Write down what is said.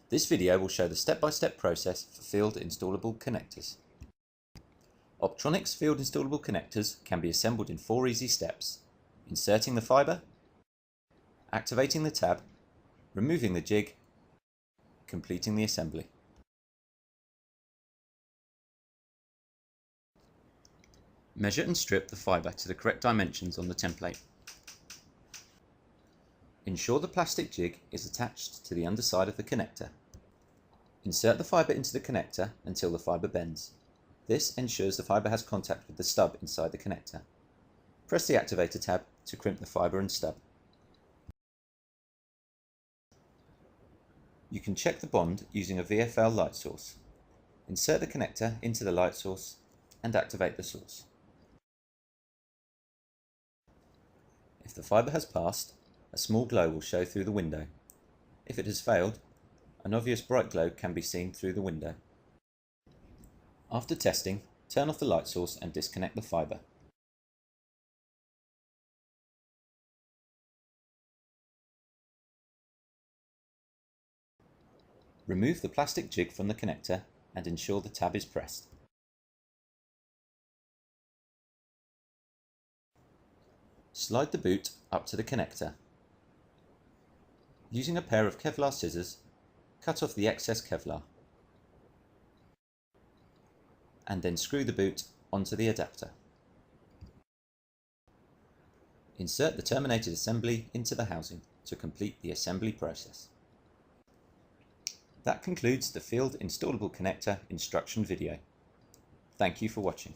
This video will show the step-by-step process for field installable connectors. Optronics Field Installable Connectors can be assembled in 4 easy steps: inserting the fibre, activating the tab, removing the jig, completing the assembly. Measure and strip the fibre to the correct dimensions on the template. Ensure the plastic jig is attached to the underside of the connector. Insert the fibre into the connector until the fibre bends. This ensures the fibre has contact with the stub inside the connector. Press the activator tab to crimp the fibre and stub. You can check the bond using a VFL light source. Insert the connector into the light source and activate the source. If the fibre has passed, a small glow will show through the window. If it has failed, an obvious bright glow can be seen through the window. After testing, turn off the light source and disconnect the fibre. Remove the plastic jig from the connector and ensure the tab is pressed. Slide the boot up to the connector. Using a pair of Kevlar scissors, cut off the excess Kevlar and then screw the boot onto the adapter. Insert the terminated assembly into the housing to complete the assembly process. That concludes the Field Installable Connector instruction video. Thank you for watching.